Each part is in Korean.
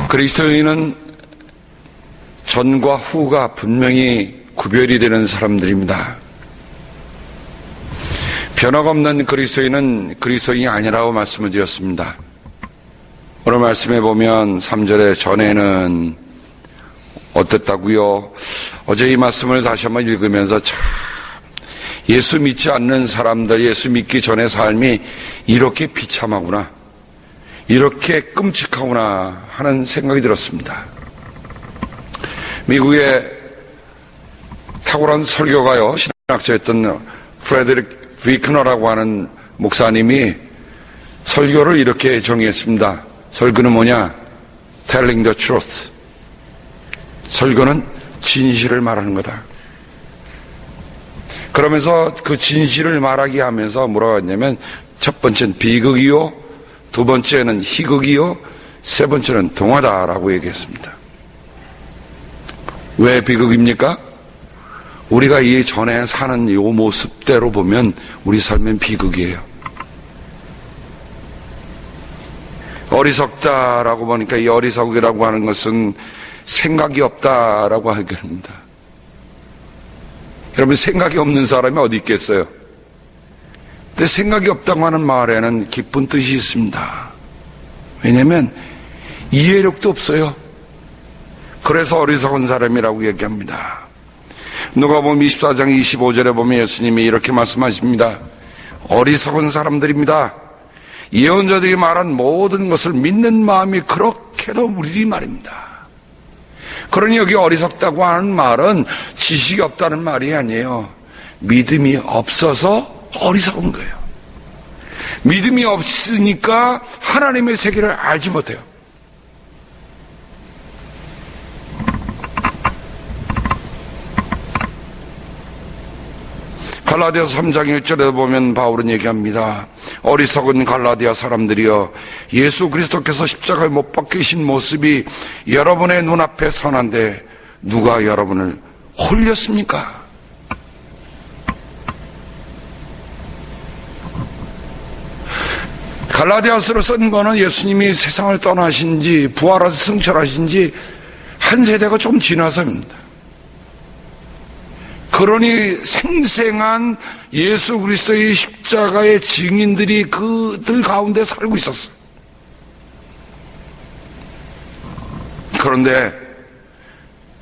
그리스도인은 전과 후가 분명히 구별이 되는 사람들입니다. 변화가 없는 그리스도인은 그리스도인이 아니라고 말씀을 드렸습니다. 오늘 말씀해 보면 3절에 전에는 어땠다고요? 어제 이 말씀을 다시 한번 읽으면서 참 예수 믿지 않는 사람들, 예수 믿기 전의 삶이 이렇게 비참하구나, 이렇게 끔찍하구나 하는 생각이 들었습니다. 미국의 탁월한 설교가요, 신학자였던 프레드릭 비크너라고 하는 목사님이 설교를 이렇게 정의했습니다. 설교는 뭐냐? Telling the truth. 설교는 진실을 말하는 거다. 그러면서 그 진실을 말하게 하면서 뭐라고 했냐면, 첫 번째는 비극이요, 두 번째는 희극이요, 세 번째는 동화다라고 얘기했습니다. 왜 비극입니까? 우리가 이 전에 사는 이 모습대로 보면 우리 삶은 비극이에요. 어리석다라고 보니까 이 어리석이라고 하는 것은 생각이 없다라고 하겠습니다. 여러분, 생각이 없는 사람이 어디 있겠어요? 근데 생각이 없다고 하는 말에는 깊은 뜻이 있습니다. 왜냐하면 이해력도 없어요. 그래서 어리석은 사람이라고 얘기합니다. 누가복음 24장 25절에 보면 예수님이 이렇게 말씀하십니다. 어리석은 사람들입니다. 예언자들이 말한 모든 것을 믿는 마음이 그렇게도 무리리 말입니다. 그러니 여기 어리석다고 하는 말은 지식이 없다는 말이 아니에요. 믿음이 없어서 어리석은 거예요. 믿음이 없으니까 하나님의 세계를 알지 못해요. 갈라디아서 3장 1절에 보면 바울은 얘기합니다. 어리석은 갈라디아 사람들이여, 예수 그리스도께서 십자가에 못 박히신 모습이 여러분의 눈앞에 선한데 누가 여러분을 홀렸습니까? 갈라디아서로 쓴 거는 예수님이 세상을 떠나신 지, 부활하셔서 승천하신 지 한 세대가 좀 지나서입니다. 그러니 생생한 예수 그리스도의 십자가의 증인들이 그들 가운데 살고 있었어요. 그런데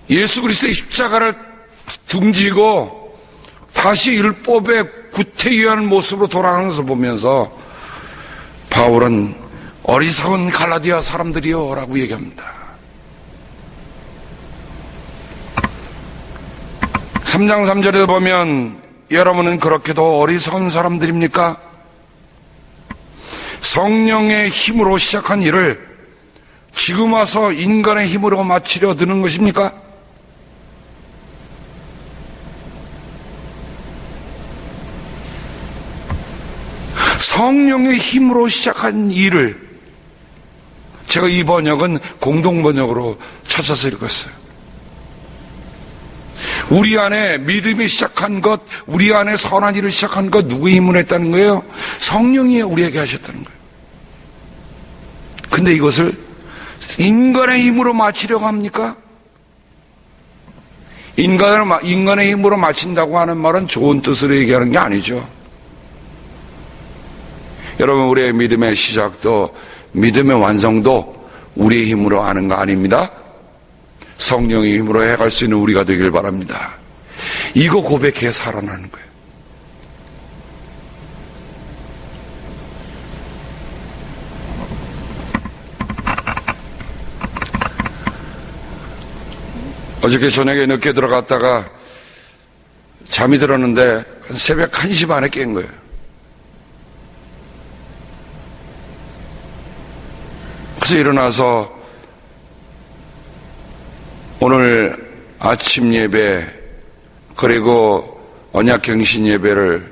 예수 그리스도의 십자가를 등지고 다시 율법의 구태의한 모습으로 돌아가는 것을 보면서 바울은 어리석은 갈라디아 사람들이요 라고 얘기합니다. 3장 3절에 보면 여러분은 그렇게도 어리석은 사람들입니까? 성령의 힘으로 시작한 일을 지금 와서 인간의 힘으로 마치려 드는 것입니까? 성령의 힘으로 시작한 일을, 제가 이 번역은 공동번역으로 찾아서 읽었어요. 우리 안에 믿음이 시작한 것, 우리 안에 선한 일을 시작한 것, 누구의 힘으로 했다는 거예요? 성령이 우리에게 하셨다는 거예요. 근데 이것을 인간의 힘으로 마치려고 합니까? 인간의 힘으로 마친다고 하는 말은 좋은 뜻으로 얘기하는 게 아니죠. 여러분, 우리의 믿음의 시작도, 믿음의 완성도 우리의 힘으로 하는 거 아닙니다. 성령의 힘으로 해갈 수 있는 우리가 되길 바랍니다. 이거 고백해 살아나는 거예요. 어저께 저녁에 늦게 들어갔다가 잠이 들었는데 새벽 1시 반에 깬 거예요. 그래서 일어나서 오늘 아침 예배 그리고 언약갱신 예배를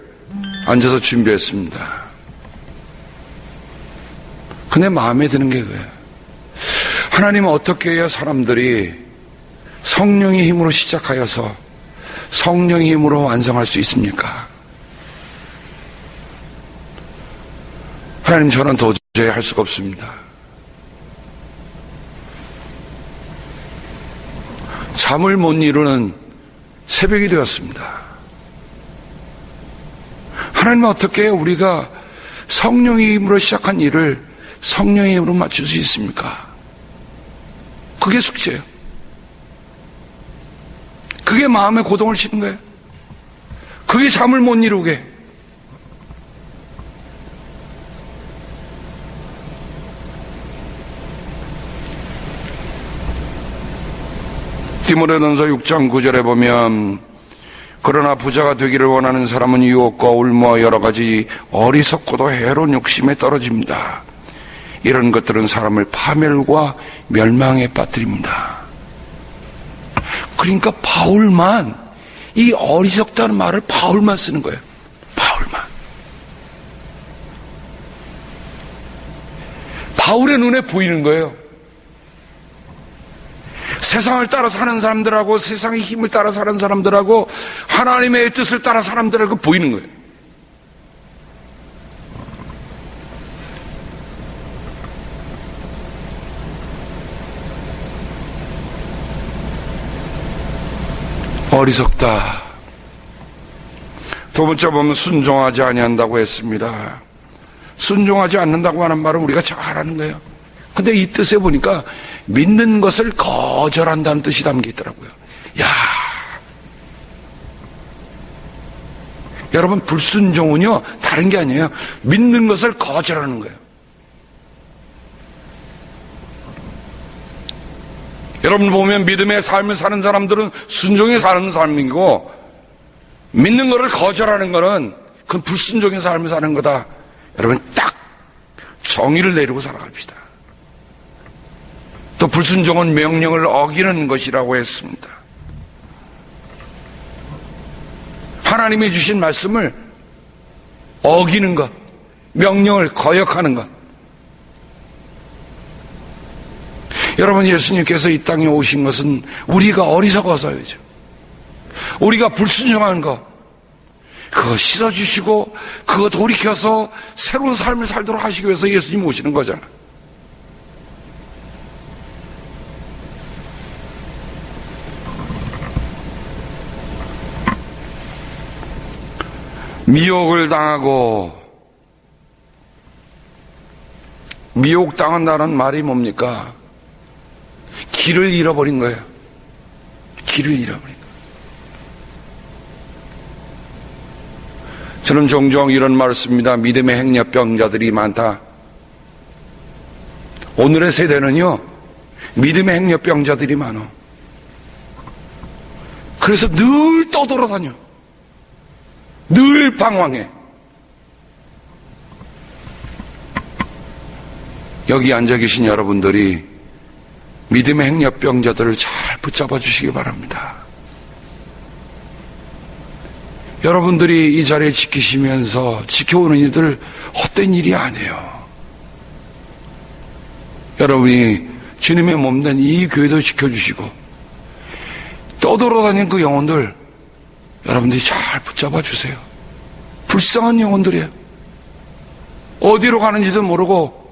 앉아서 준비했습니다. 근데 마음에 드는 게 그거예요. 하나님은 어떻게 해야 사람들이 성령의 힘으로 시작하여서 성령의 힘으로 완성할 수 있습니까? 하나님, 저는 도저히 할 수가 없습니다. 잠을 못 이루는 새벽이 되었습니다. 하나님은 어떻게 우리가 성령의 힘으로 시작한 일을 성령의 힘으로 마칠 수 있습니까? 그게 숙제예요. 그게 마음의 고동을 치는 거예요. 그게 잠을 못 이루게. 디모데전서 6장 9절에 보면 그러나 부자가 되기를 원하는 사람은 유혹과 울무와 여러 가지 어리석고도 해로운 욕심에 떨어집니다. 이런 것들은 사람을 파멸과 멸망에 빠뜨립니다. 그러니까 바울만, 이 어리석다는 말을 바울만 쓰는 거예요. 바울만. 바울의 눈에 보이는 거예요. 세상을 따라 사는 사람들하고 세상의 힘을 따라 사는 사람들하고 하나님의 뜻을 따라 사람들하고 보이는 거예요. 어리석다. 두 번째 보면 순종하지 아니한다고 했습니다. 순종하지 않는다고 하는 말은 우리가 잘 아는 거예요. 근데 이 뜻에 보니까 믿는 것을 거절한다는 뜻이 담겨 있더라고요. 야, 여러분, 불순종은요 다른 게 아니에요. 믿는 것을 거절하는 거예요. 여러분 보면 믿음의 삶을 사는 사람들은 순종에 사는 삶이고, 믿는 것을 거절하는 것은 그건 불순종의 삶을 사는 거다. 여러분, 딱 정의를 내리고 살아갑시다. 또 불순종은 명령을 어기는 것이라고 했습니다. 하나님이 주신 말씀을 어기는 것, 명령을 거역하는 것. 여러분, 예수님께서 이 땅에 오신 것은 우리가 어리석어서이죠. 우리가 불순종한 것, 그거 씻어주시고 그거 돌이켜서 새로운 삶을 살도록 하시기 위해서 예수님 오시는 거잖아. 미혹을 당하고, 미혹당한다는 말이 뭡니까? 길을 잃어버린 거예요. 길을 잃어버린 거예요. 저는 종종 이런 말을 씁니다. 믿음의 행렬병자들이 많다. 오늘의 세대는요, 믿음의 행렬병자들이 많아. 그래서 늘 떠돌아다녀. 늘 방황해. 여기 앉아 계신 여러분들이 믿음의 행렬병자들을 잘 붙잡아 주시기 바랍니다. 여러분들이 이 자리에 지키시면서 지켜오는 일들 헛된 일이 아니에요. 여러분이 주님의 몸된 이 교회도 지켜주시고 떠돌아다니는 그 영혼들 여러분들이 잘 붙잡아 주세요. 불쌍한 영혼들이에요. 어디로 가는지도 모르고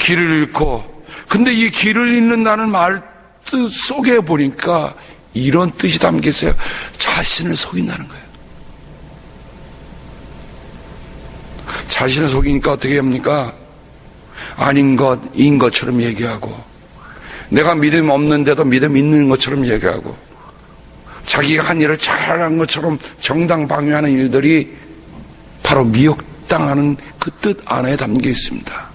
길을 잃고, 근데 이 길을 잃는다는 말 뜻 속에 보니까 이런 뜻이 담겨 있어요. 자신을 속인다는 거예요. 자신을 속이니까 어떻게 합니까? 아닌 것인 것처럼 얘기하고, 내가 믿음 없는데도 믿음 있는 것처럼 얘기하고, 자기가 한 일을 잘한 것처럼 정당방위하는 일들이 바로 미혹당하는 그 뜻 안에 담겨 있습니다.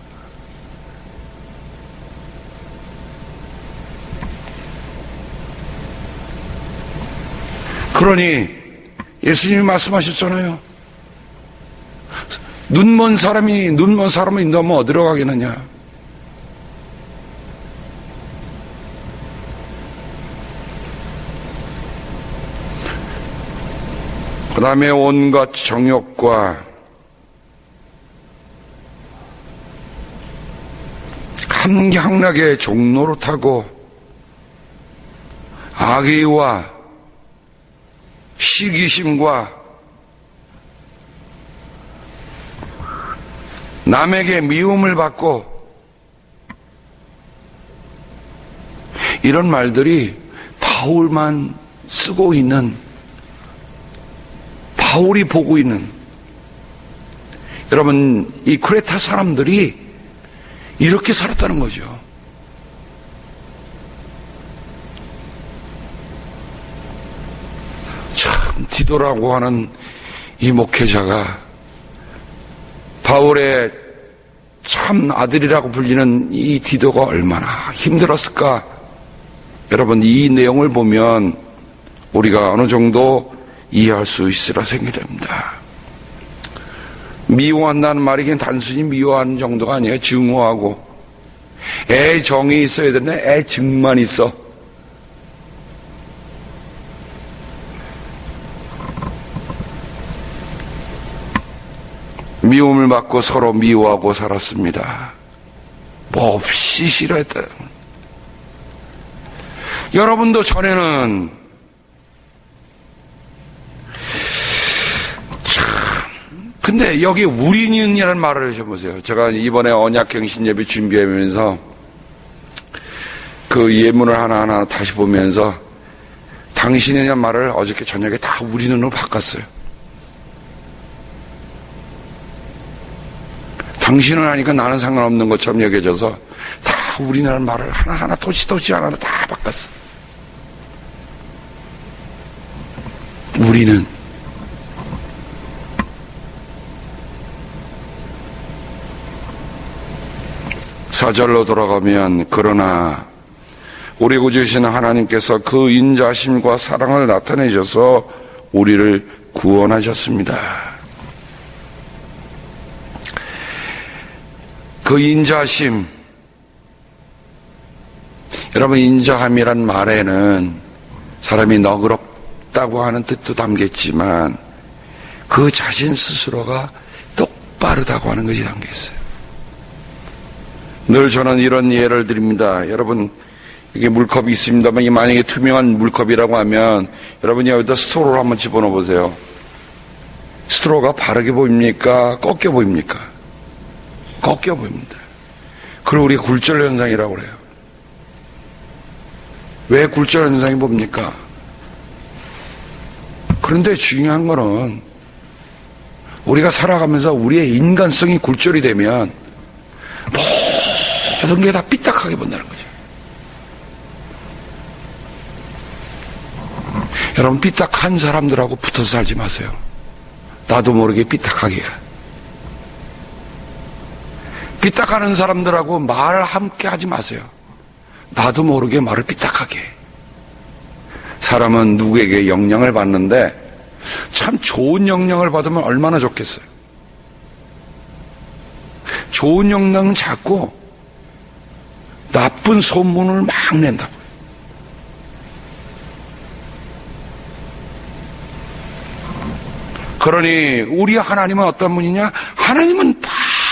그러니 예수님이 말씀하셨잖아요. 눈먼 사람을 인도하면 어디로 가겠느냐? 그 다음에 온갖 정욕과 함량하게 종노릇하고 악의와 시기심과 남에게 미움을 받고 이런 말들이 바울만 쓰고 있는, 바울이 보고 있는, 여러분, 이 크레타 사람들이 이렇게 살았다는 거죠. 참, 디도라고 하는 이 목회자가 바울의 참 아들이라고 불리는 이 디도가 얼마나 힘들었을까. 여러분, 이 내용을 보면 우리가 어느 정도 이해할 수 있으라 생각됩니다. 미워한다는 말이 그냥 단순히 미워하는 정도가 아니에요. 증오하고. 애정이 있어야 되는데 애증만 있어. 미움을 받고 서로 미워하고 살았습니다. 몹시 싫어했다. 여러분도 전에는 근데 여기 우리는이라는 말을 하셔보세요. 제가 이번에 언약갱신 예배 준비하면서 그 예문을 하나하나 다시 보면서 당신이라는 말을 어저께 저녁에 다 우리는으로 바꿨어요. 당신은 하니까 나는 상관없는 것처럼 여겨져서 다 우리라는 말을 하나하나 토치토치 하나하나 다 바꿨어. 우리는 사절로 돌아가면 그러나 우리 구주이신 하나님께서 그 인자심과 사랑을 나타내셔서 우리를 구원하셨습니다. 그 인자심, 여러분, 인자함이란 말에는 사람이 너그럽다고 하는 뜻도 담겼지만 그 자신 스스로가 똑바르다고 하는 것이 담겨있어요. 늘 저는 이런 예를 드립니다. 여러분, 이게 물컵이 있습니다만, 만약에 투명한 물컵이라고 하면 여러분이 여기다 스트로를 한번 집어넣어 보세요. 스트로가 바르게 보입니까? 꺾여 보입니까? 꺾여 보입니다. 그걸 우리가 굴절 현상이라고 그래요. 왜 굴절 현상이 뭡니까? 그런데 중요한 거는 우리가 살아가면서 우리의 인간성이 굴절이 되면 모든 게 다 삐딱하게 본다는 거죠. 여러분, 삐딱한 사람들하고 붙어서 살지 마세요. 나도 모르게 삐딱하게 가. 삐딱하는 사람들하고 말 함께 하지 마세요. 나도 모르게 말을 삐딱하게 해. 사람은 누구에게 영향을 받는데 참 좋은 영향을 받으면 얼마나 좋겠어요. 좋은 영향은 자꾸 나쁜 소문을 막 낸다고요. 그러니 우리 하나님은 어떤 분이냐? 하나님은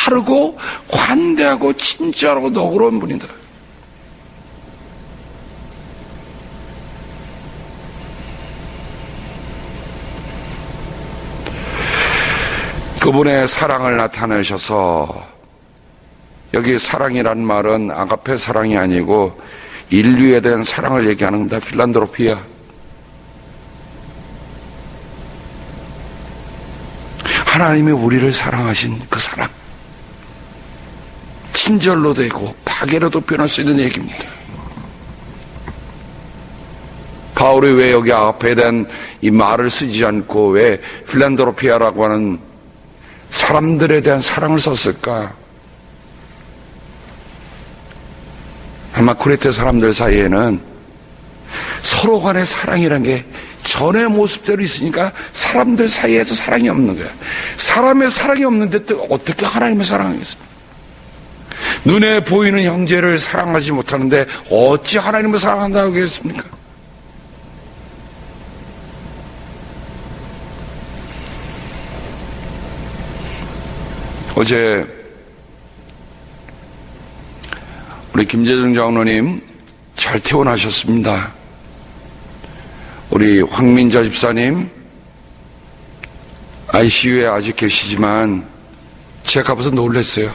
바르고 관대하고 친절하고 너그러운 분이다. 그분의 사랑을 나타내셔서, 여기 사랑이란 말은 아가페 사랑이 아니고 인류에 대한 사랑을 얘기하는 겁니다. 필란드로피아. 하나님이 우리를 사랑하신 그 사랑, 친절로 되고 파괴로도 변할 수 있는 얘기입니다. 바울이 왜 여기 아가페에 대한 이 말을 쓰지 않고 왜 필란드로피아라고 하는 사람들에 대한 사랑을 썼을까? 아마 크레테 사람들 사이에는 서로 간의 사랑이라는 게 전의 모습대로 있으니까 사람들 사이에서 사랑이 없는 거야. 사람의 사랑이 없는데 또 어떻게 하나님의 사랑하겠습니까? 눈에 보이는 형제를 사랑하지 못하는데 어찌 하나님을 사랑한다고 하겠습니까? 어제 우리 김재정 장로님 잘 퇴원하셨습니다. 우리 황민자 집사님 ICU에 아직 계시지만 제가 가봐서 놀랐어요.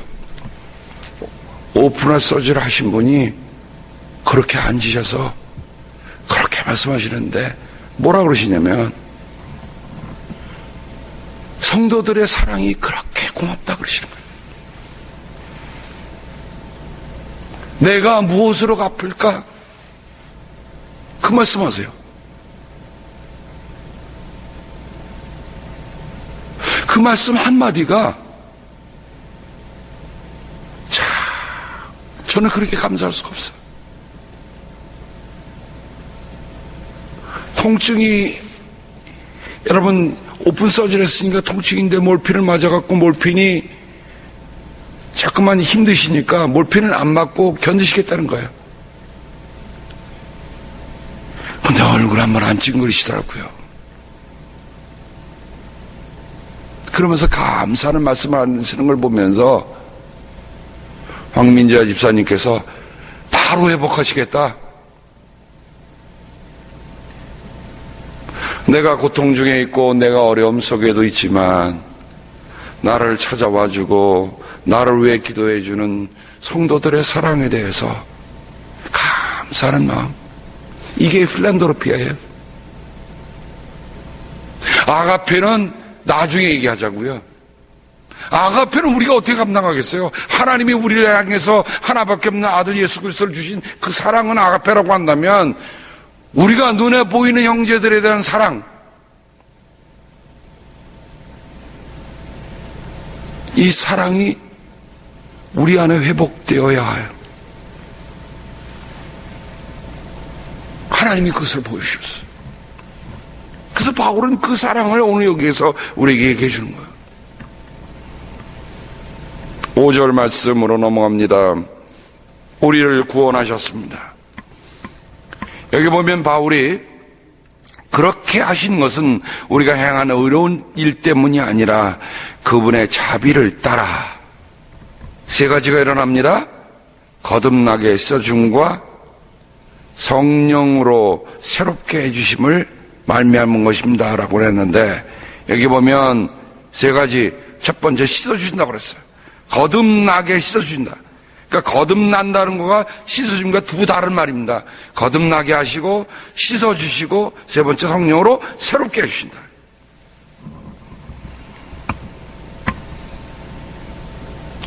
오픈할 서지를 하신 분이 그렇게 앉으셔서 그렇게 말씀하시는데 뭐라 그러시냐면 성도들의 사랑이 그렇게 고맙다 그러시는 거예요. 내가 무엇으로 갚을까? 그 말씀하세요. 그 말씀 한마디가 저는 그렇게 감사할 수가 없어요. 통증이 여러분 오픈 서지를 했으니까 통증인데 몰핀을 맞아갖고 몰핀이 자꾸만 힘드시니까 몰핀을 안 맞고 견디시겠다는 거예요. 근데 얼굴 한 번 안 찡그리시더라고요. 그러면서 감사하는 말씀을 하시는 걸 보면서 황민자 집사님께서 바로 회복하시겠다. 내가 고통 중에 있고 내가 어려움 속에도 있지만 나를 찾아와주고 나를 위해 기도해주는 성도들의 사랑에 대해서 감사하는 마음, 이게 필란드로피아예요. 아가페는 나중에 얘기하자고요. 아가페는 우리가 어떻게 감당하겠어요? 하나님이 우리를 향해서 하나밖에 없는 아들 예수 그리스도를 주신 그 사랑은 아가페라고 한다면 우리가 눈에 보이는 형제들에 대한 사랑, 이 사랑이 우리 안에 회복되어야 해요. 하나님이 그것을 보여주셨어요. 그래서 바울은 그 사랑을 오늘 여기에서 우리에게 얘기해 주는 거예요. 5절 말씀으로 넘어갑니다. 우리를 구원하셨습니다. 여기 보면 바울이 그렇게 하신 것은 우리가 행한 의로운 일 때문이 아니라 그분의 자비를 따라 세 가지가 일어납니다. 거듭나게 씻어줌과 성령으로 새롭게 해주심을 말미암은 것입니다 라고 그랬는데 여기 보면 세 가지, 첫 번째 씻어주신다고 그랬어요. 거듭나게 씻어주신다. 그러니까 거듭난다는 거가 씻어줌과 두 다른 말입니다. 거듭나게 하시고 씻어주시고 세 번째 성령으로 새롭게 해주신다.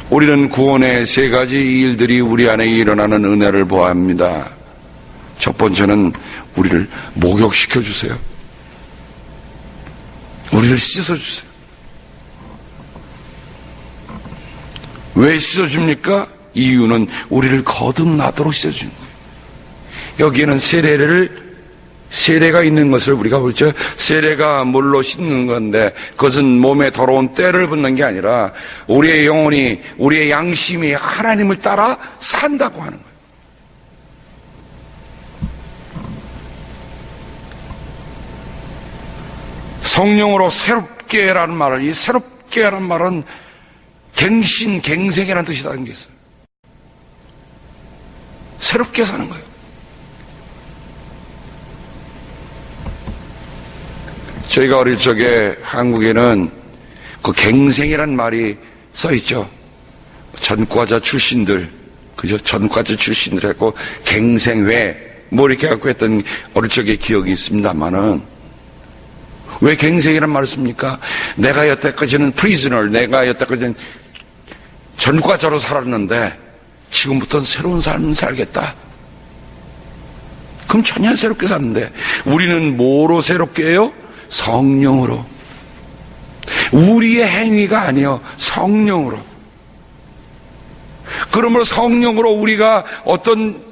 우리는 구원의 세 가지 일들이 우리 안에 일어나는 은혜를 보아합니다. 첫 번째는 우리를 목욕시켜 주세요. 우리를 씻어주세요. 왜 씻어줍니까? 이유는 우리를 거듭나도록 씻어주는 거예요. 여기에는 세례가 있는 것을 우리가 볼죠. 세례가 물로 씻는 건데 그것은 몸에 더러운 때를 붓는 게 아니라 우리의 영혼이, 우리의 양심이 하나님을 따라 산다고 하는 거예요. 성령으로 새롭게라는 말을, 이 새롭게라는 말은 갱신, 갱생이라는 뜻이 다른 게 있어요. 새롭게 사는 거예요. 저희가 어릴 적에 한국에는 그 갱생이라는 말이 써 있죠. 전과자 출신들, 그죠? 전과자 출신들 했고, 갱생회, 뭐 이렇게 갖고 했던 어릴 적의 기억이 있습니다만은, 왜 갱생이란 말을 씁니까? 내가 여태까지는 prisoner, 내가 여태까지는 전과자로 살았는데 지금부터는 새로운 삶을 살겠다. 그럼 전혀 새롭게 사는데 우리는 뭐로 새롭게 해요? 성령으로. 우리의 행위가 아니요, 성령으로. 그러므로 성령으로 우리가 어떤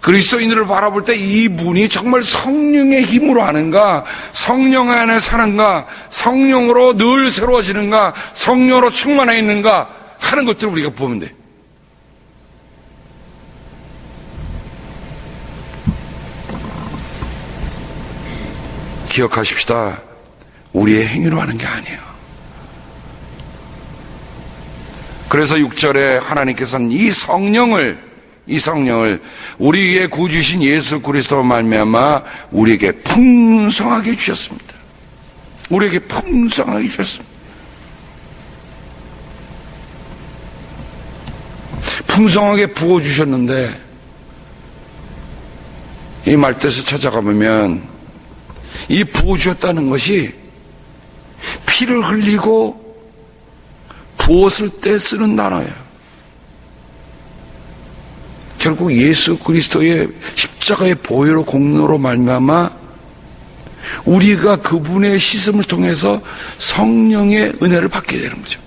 그리스도인들을 바라볼 때 이분이 정말 성령의 힘으로 하는가, 성령 안에 사는가, 성령으로 늘 새로워지는가, 성령으로 충만해 있는가 하는 것들을 우리가 보면 돼. 기억하십시다. 우리의 행위로 하는 게 아니에요. 그래서 6절에 하나님께서는 이 성령을 우리에게 구주신 예수 그리스도로 말미암아 우리에게 풍성하게 주셨습니다. 우리에게 풍성하게 주셨습니다. 풍성하게 부어주셨는데 이 말뜻을 찾아가보면 이 부어주었다는 것이 피를 흘리고 부었을 때 쓰는 단어예요. 결국 예수 그리스도의 십자가의 보혈로 공로로 말미암아 우리가 그분의 씻음을 통해서 성령의 은혜를 받게 되는 거죠.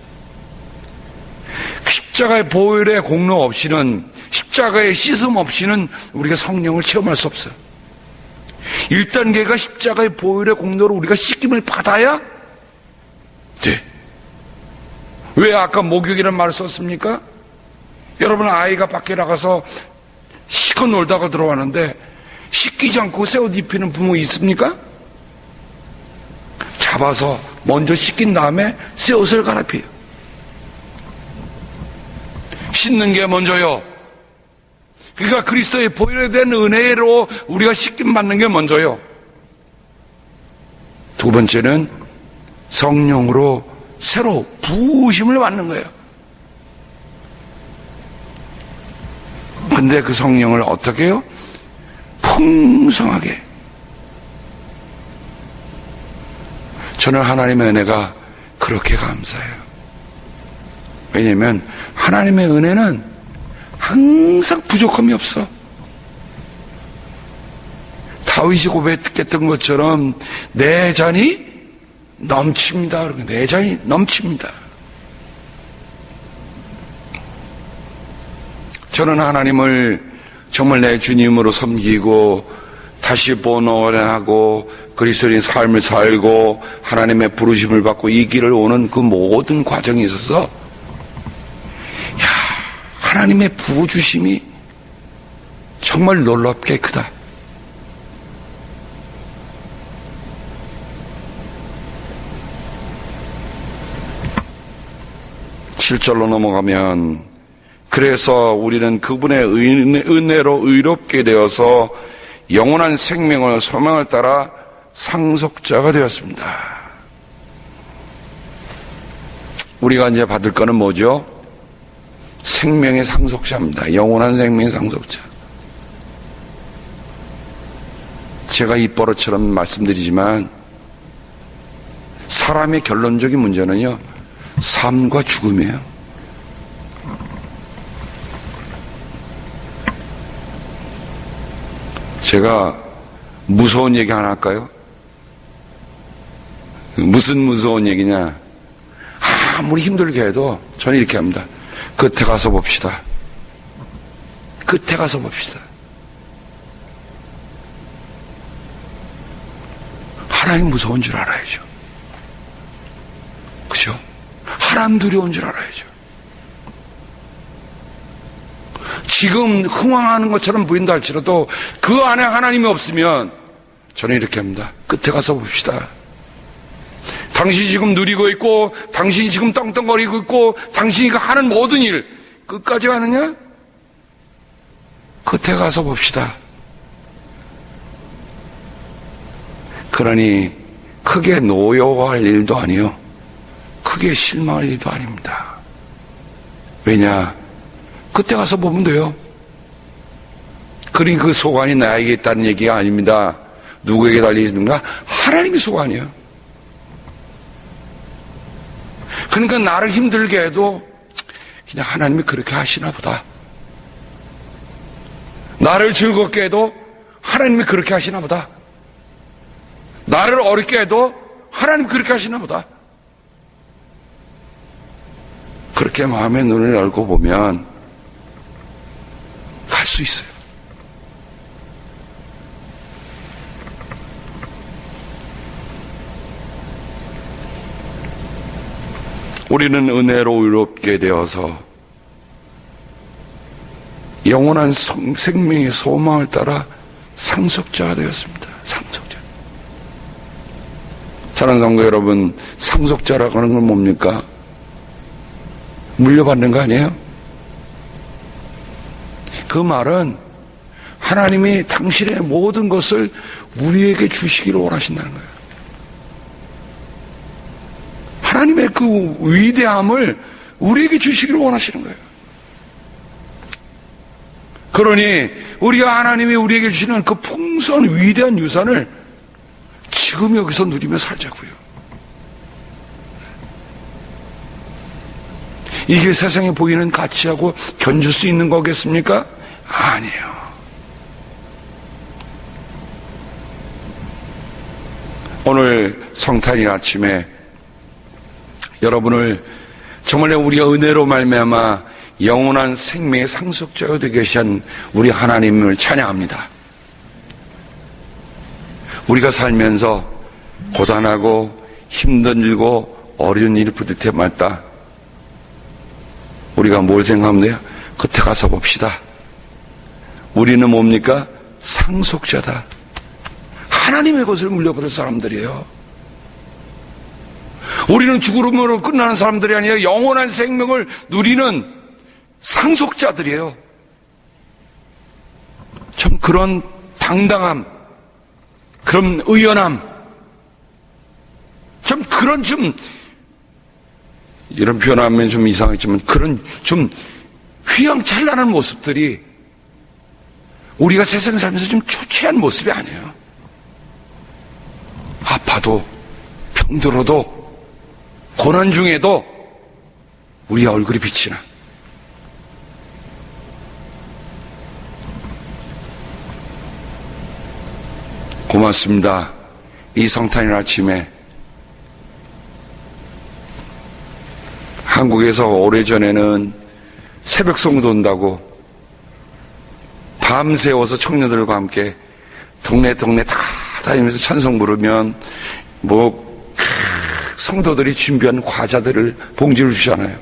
십자가의 보혈의 공로 없이는, 십자가의 씻음 없이는 우리가 성령을 체험할 수 없어요. 1단계가 십자가의 보혈의 공로로 우리가 씻김을 받아야 돼. 왜 아까 목욕이라는 말을 썼습니까? 여러분, 아이가 밖에 나가서 시커 놀다가 들어왔는데 씻기지 않고 새 옷 입히는 부모 있습니까? 잡아서 먼저 씻긴 다음에 새 옷을 갈아입혀요. 씻는 게 먼저요. 그러니까 그리스도의 보혈에 대한 은혜로 우리가 씻김 받는 게 먼저요. 두 번째는 성령으로 새로 부으심을 받는 거예요. 근데 그 성령을 어떻게 해요? 풍성하게. 저는 하나님의 은혜가 그렇게 감사해요. 왜냐하면 하나님의 은혜는 항상 부족함이 없어. 다윗이 고백했던 것처럼 내 잔이 넘칩니다. 내 잔이 넘칩니다. 저는 하나님을 정말 내 주님으로 섬기고 다시 본원하고 그리스도인 삶을 살고 하나님의 부르심을 받고 이 길을 오는 그 모든 과정에 있어서 하나님의 부어주심이 정말 놀랍게 크다. (7절로) 넘어가면 그래서 우리는 그분의 은혜로 의롭게 되어서 영원한 생명을 소망을 따라 상속자가 되었습니다. 우리가 이제 받을 거는 뭐죠? 생명의 상속자입니다. 영원한 생명의 상속자. 제가 입버릇처럼 말씀드리지만 사람의 결론적인 문제는요, 삶과 죽음이에요. 제가 무서운 얘기 하나 할까요? 무슨 무서운 얘기냐? 아무리 힘들게 해도 저는 이렇게 합니다. 끝에 가서 봅시다. 끝에 가서 봅시다. 하나님 무서운 줄 알아야죠. 그죠? 하나님 두려운 줄 알아야죠. 지금 흥황하는 것처럼 보인다 할지라도 그 안에 하나님이 없으면 저는 이렇게 합니다. 끝에 가서 봅시다. 당신이 지금 누리고 있고 당신이 지금 떵떵거리고 있고 당신이 하는 모든 일 끝까지 가느냐? 끝에 가서 봅시다. 그러니 크게 노여워할 일도 아니요, 크게 실망할 일도 아닙니다. 왜냐? 그때 가서 보면 돼요. 그러니 그 소관이 나에게 있다는 얘기가 아닙니다. 누구에게 달려있는가? 하나님의 소관이에요. 그러니까 나를 힘들게 해도 그냥 하나님이 그렇게 하시나 보다. 나를 즐겁게 해도 하나님이 그렇게 하시나 보다. 나를 어렵게 해도 하나님이 그렇게 하시나 보다. 그렇게 마음의 눈을 열고 보면 갈 수 있어요. 우리는 은혜로 의롭게 되어서 영원한 생명의 소망을 따라 상속자가 되었습니다. 상속자. 사랑하는 성도 여러분, 상속자라고 하는 건 뭡니까? 물려받는 거 아니에요? 그 말은 하나님이 당신의 모든 것을 우리에게 주시기를 원하신다는 거예요. 하나님의 그 위대함을 우리에게 주시기를 원하시는 거예요. 그러니 우리가 하나님이 우리에게 주시는 그 풍성한 위대한 유산을 지금 여기서 누리며 살자고요. 이게 세상에 보이는 가치하고 견줄 수 있는 거겠습니까? 아니에요. 오늘 성탄일 아침에 여러분을 정말 우리가 은혜로 말미암아 영원한 생명의 상속자가 되게 하신 우리 하나님을 찬양합니다. 우리가 살면서 고단하고 힘들고 어려운 일을 부딪혀 맞다. 우리가 뭘 생각하면 돼요? 겉에 가서 봅시다. 우리는 뭡니까? 상속자다. 하나님의 것을 물려받을 사람들이에요. 우리는 죽음으로 끝나는 사람들이 아니라 영원한 생명을 누리는 상속자들이에요. 참 그런 당당함, 그런 의연함, 참 그런 좀 이런 표현하면 좀 이상하지만 그런 좀 휘황찬란한 모습들이 우리가 세상 살면서 좀 초췌한 모습이 아니에요. 아파도 병들어도 고난 중에도 우리 얼굴이 빛이 나. 고맙습니다. 이 성탄일 아침에 한국에서 오래전에는 새벽 성도 온다고 밤새워서 청년들과 함께 동네 다 다니면서 찬송 부르면 성도들이 준비한 과자들을 봉지를 주잖아요.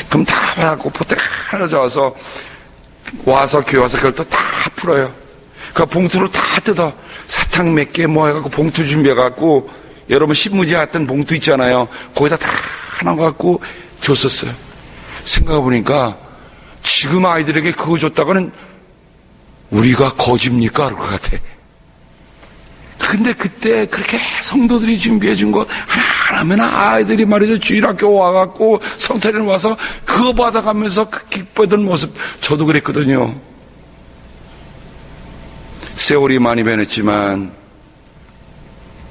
그럼 다 받고 포트 하나 잡아서 와서 교회 와서 그걸 또 다 풀어요. 그 봉투를 다 뜯어 사탕 몇 개 해갖고 봉투 준비해갖고 여러분 신문지 같은 봉투 있잖아요. 거기다 다 하나 갖고 줬었어요. 생각해보니까 지금 아이들에게 그거 줬다가는 우리가 거짓입니까? 그럴 것 같아. 근데 그때 그렇게 성도들이 준비해 준 거 하나하나 아이들이 말이죠. 주일학교 와갖고 성탄일 와서 그거 받아가면서 그 기뻐했던 모습 저도 그랬거든요. 세월이 많이 변했지만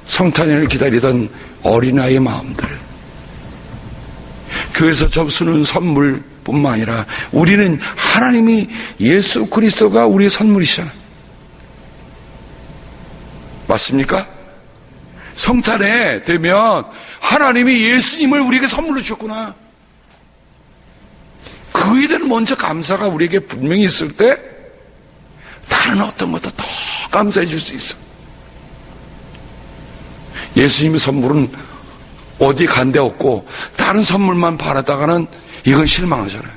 성탄일을 기다리던 어린아이의 마음들, 교회에서 접수는 선물뿐만 아니라 우리는 하나님이 예수 그리스도가 우리의 선물이시잖아요. 맞습니까? 성탄에 되면 하나님이 예수님을 우리에게 선물로 주셨구나. 그에 대한 먼저 감사가 우리에게 분명히 있을 때 다른 어떤 것도 더 감사해 줄 수 있어. 예수님의 선물은 어디 간 데 없고 다른 선물만 바라다가는 이건 실망하잖아요.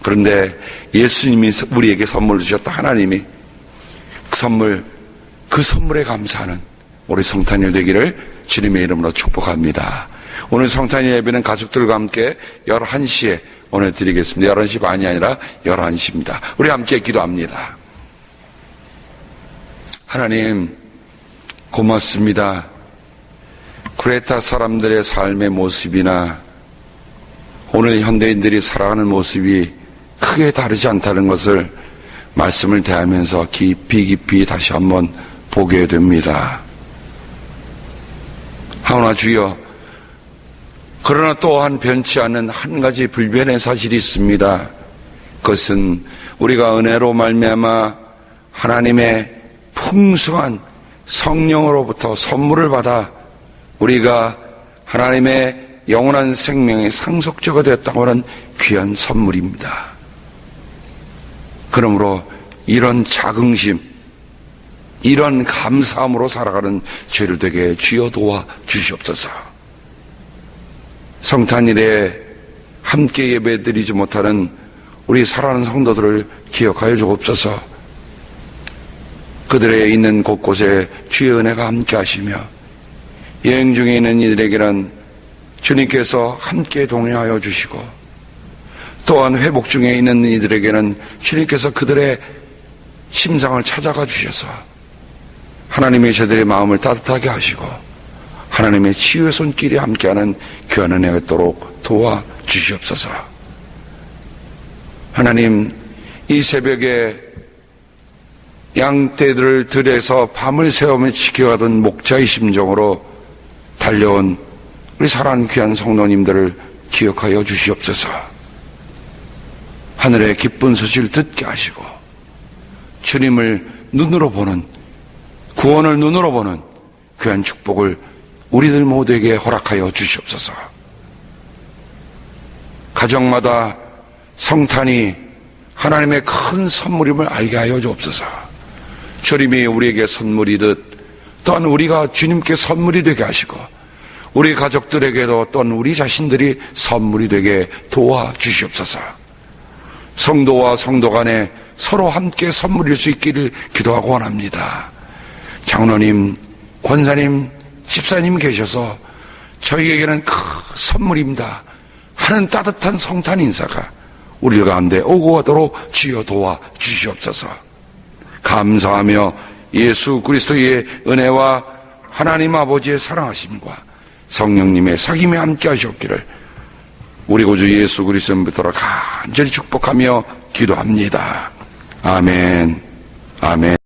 그런데 예수님이 우리에게 선물을 주셨다. 하나님이 그 선물에 감사하는 우리 성탄일 되기를 주님의 이름으로 축복합니다. 오늘 성탄일 예배는 가족들과 함께 11시에 오늘 드리겠습니다. 11시 반이 아니라 11시입니다. 우리 함께 기도합니다. 하나님 고맙습니다. 크레타 사람들의 삶의 모습이나 오늘 현대인들이 살아가는 모습이 크게 다르지 않다는 것을 말씀을 대하면서 깊이 다시 한번 보게 됩니다. 하오나 주여, 그러나 또한 변치 않는 한 가지 불변의 사실이 있습니다. 그것은 우리가 은혜로 말미암아 하나님의 풍성한 성령으로부터 선물을 받아 우리가 하나님의 영원한 생명의 상속자가 되었다고 하는 귀한 선물입니다. 그러므로 이런 자긍심, 이런 감사함으로 살아가는 죄를 되게 주여 도와 주시옵소서. 성탄일에 함께 예배드리지 못하는 우리 사랑하는 성도들을 기억하여 주옵소서. 그들의 있는 곳곳에 주의 은혜가 함께 하시며 여행 중에 있는 이들에게는 주님께서 함께 동행하여 주시고 또한 회복 중에 있는 이들에게는 주님께서 그들의 심상을 찾아가 주셔서 하나님의 저들의 마음을 따뜻하게 하시고 하나님의 치유의 손길이 함께하는 귀한 은혜가 있도록 도와주시옵소서. 하나님, 이 새벽에 양떼들을 들에서 밤을 새우며 지켜가던 목자의 심정으로 달려온 우리 사랑하는 귀한 성도님들을 기억하여 주시옵소서. 하늘의 기쁜 소식을 듣게 하시고 주님을 눈으로 보는, 구원을 눈으로 보는 귀한 축복을 우리들 모두에게 허락하여 주시옵소서. 가정마다 성탄이 하나님의 큰 선물임을 알게 하여 주옵소서. 주님이 우리에게 선물이듯 또한 우리가 주님께 선물이 되게 하시고 우리 가족들에게도 또한 우리 자신들이 선물이 되게 도와주시옵소서. 성도와 성도 간에 서로 함께 선물일 수 있기를 기도하고 원합니다. 장로님, 권사님, 집사님 계셔서 저희에게는 큰 선물입니다 하는 따뜻한 성탄 인사가 우리 가운데 오고 가도록 주여 도와주시옵소서. 감사하며 예수 그리스도의 은혜와 하나님 아버지의 사랑하심과 성령님의 사귐에 함께 하시옵기를 우리 구주 예수 그리스도부터 간절히 축복하며 기도합니다. 아멘. 아멘.